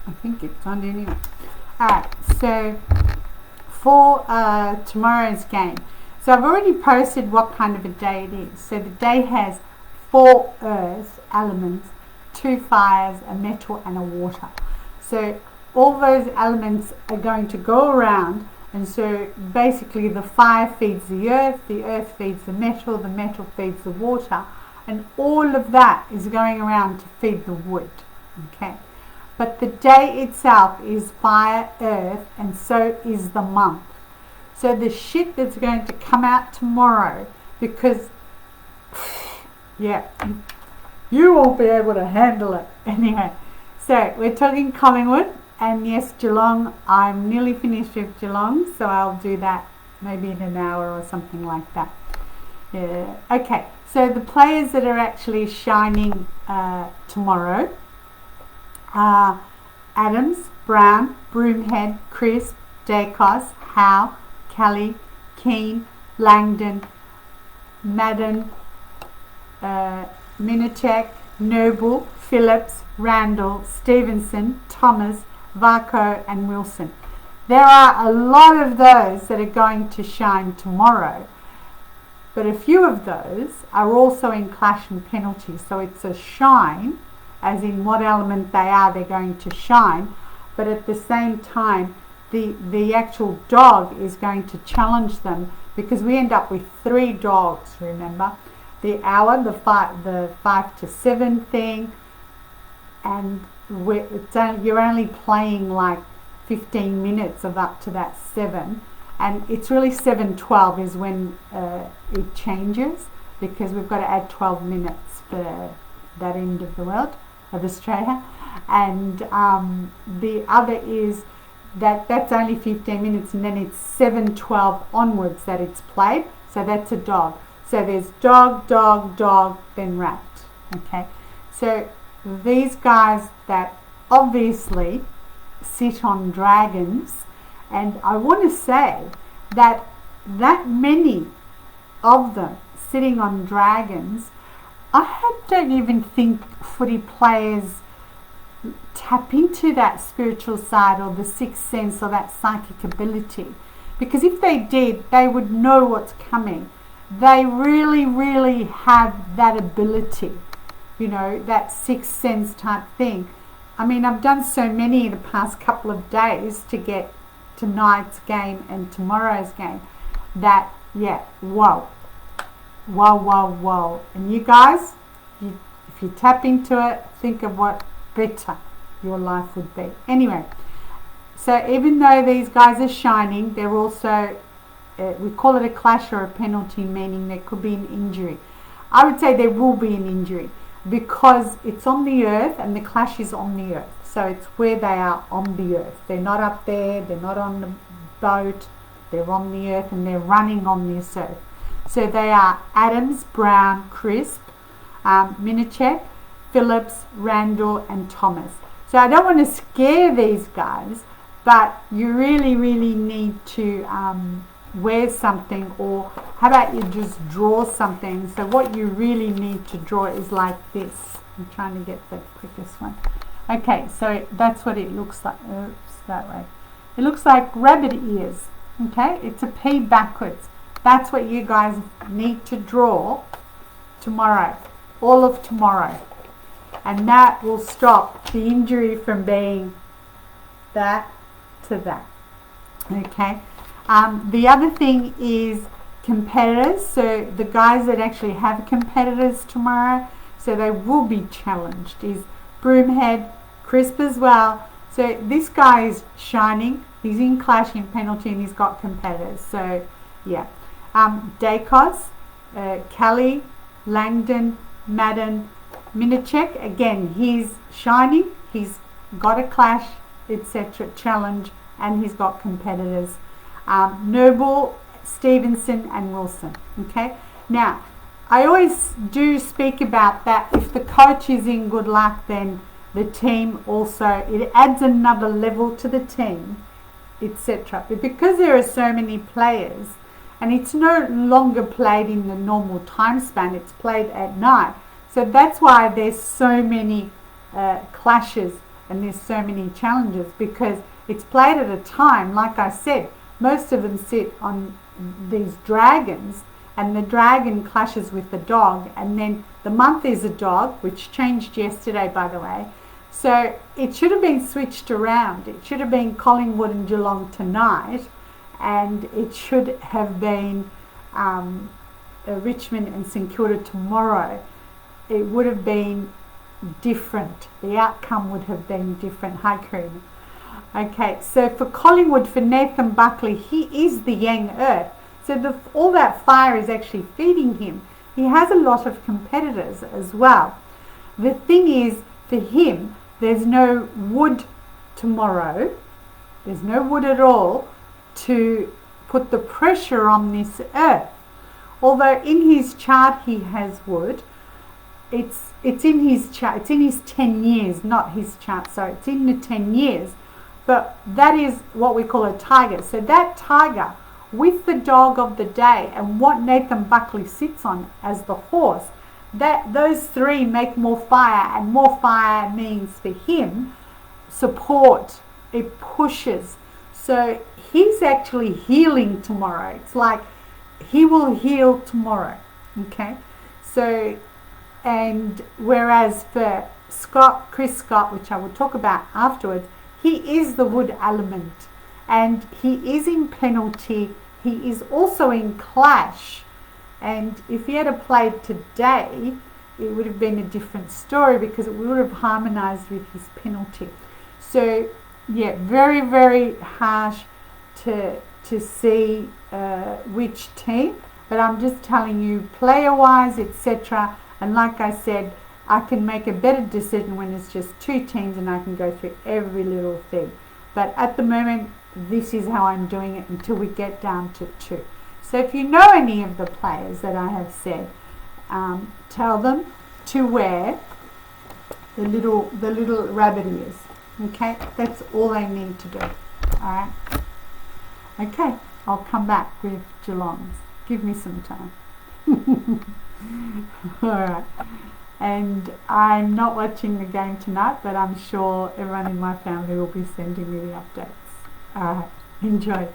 I think it's on anyway. Alright, so for tomorrow's game, so I've already posted what kind of a day it is. So the day has 4 earth elements, 2 fires, a metal and a water. So all those elements are going to go around, and so basically the fire feeds the earth feeds the metal feeds the water, and all of that is going around to feed the wood. Okay, but the day itself is fire, earth, and so is the month. So the shit that's going to come out tomorrow, because yeah, you won't be able to handle it anyway. So we're talking Collingwood, and yes, Geelong. I'm nearly finished with Geelong, so I'll do that maybe in an hour or something like that. Yeah. Okay, so the players that are actually shining tomorrow are Adams, Brown, Broomhead, Crisp, Dacos, Howe, Kelly, Keane, Langdon, Madden, Minacek, Noble, Phillips, Randall, Stevenson, Thomas, Varco and Wilson. There are a lot of those that are going to shine tomorrow, but a few of those are also in clash and penalty. So it's a shine, as in what element they are, they're going to shine, but at the same time the actual dog is going to challenge them, because we end up with 3 dogs, remember? The hour, the 5 to 7 thing, and you're only playing like 15 minutes of up to that 7, and it's really 7:12 is when it changes, because we've got to add 12 minutes for that end of the world, of Australia. And the other is that's only 15 minutes, and then it's 7:12 onwards that it's played, so that's a dog. So there's dog, dog, dog, then rat. Okay, so these guys that obviously sit on dragons, and I want to say that many of them sitting on dragons, I don't even think footy players tap into that spiritual side or the sixth sense or that psychic ability, because if they did, they would know what's coming. They really, really have that ability, you know, that sixth sense type thing. I mean, I've done so many in the past couple of days to get tonight's game and tomorrow's game that, yeah, whoa. And you guys, if you tap into it, think of what better your life would be. Anyway, so even though these guys are shining, they're also, we call it a clash or a penalty, meaning there could be an injury. I would say there will be an injury, because it's on the earth and the clash is on the earth. So it's where they are on the earth. They're not up there, they're not on the boat, they're on the earth, and they're running on this earth. So they are Adams, Brown, Crisp, Minacek, Phillips, Randall and Thomas. So I don't want to scare these guys, but you really, really need to wear something, or how about you just draw something. So what you really need to draw is like this. I'm trying to get the quickest one. Okay, so that's what it looks like. Oops, that way. It looks like rabbit ears. Okay, it's a P backwards. That's what you guys need to draw tomorrow, all of tomorrow, and that will stop the injury from being that to that. Okay. The other thing is competitors. So the guys that actually have competitors tomorrow, so they will be challenged, is Broomhead, Crisp as well. So this guy is shining. He's in clash in penalty, and he's got competitors. So yeah, Dacos, Kelly, Langdon, Madden, Minacek. Again, he's shining. He's got a clash, etc. challenge, and he's got competitors. Noble, Stevenson and Wilson. Okay, now I always do speak about that. If the coach is in good luck, then the team also, it adds another level to the team, etc. But because there are so many players, and it's no longer played in the normal time span, it's played at night, so that's why there's so many clashes and there's so many challenges because it's played at a time, like I said, most of them sit on these dragons, and the dragon clashes with the dog, and then the month is a dog, which changed yesterday, by the way. So it should have been switched around. It should have been Collingwood and Geelong tonight, and it should have been Richmond and St Kilda tomorrow. It would have been different. The outcome would have been different. Hi, Karina. Okay, so for Collingwood, for Nathan Buckley, he is the yang earth. So all that fire is actually feeding him. He has a lot of competitors as well. The thing is, for him, there's no wood tomorrow. There's no wood at all to put the pressure on this earth. Although in his chart he has wood, it's in his chart. It's in his 10 years, not his chart. So it's in the 10 years. But that is what we call a tiger. So that tiger with the dog of the day and what Nathan Buckley sits on as the horse, those three make more fire, and more fire means for him support. It pushes. So he's actually healing tomorrow. It's like he will heal tomorrow. Okay. So, and whereas for Chris Scott, which I will talk about afterwards, he is the wood element, and he is in penalty. He is also in clash, and if he had played today, it would have been a different story because it would have harmonized with his penalty. So yeah, very, very harsh to see which team, but I'm just telling you player wise, etc. And like I said, I can make a better decision when it's just two teams and I can go through every little thing. But at the moment, this is how I'm doing it until we get down to two. So if you know any of the players that I have said, tell them to wear the little rabbit ears. Okay, that's all they need to do. Alright. Okay, I'll come back with Geelong's. Give me some time. Alright. And I'm not watching the game tonight, but I'm sure everyone in my family will be sending me the updates. Alright, enjoy.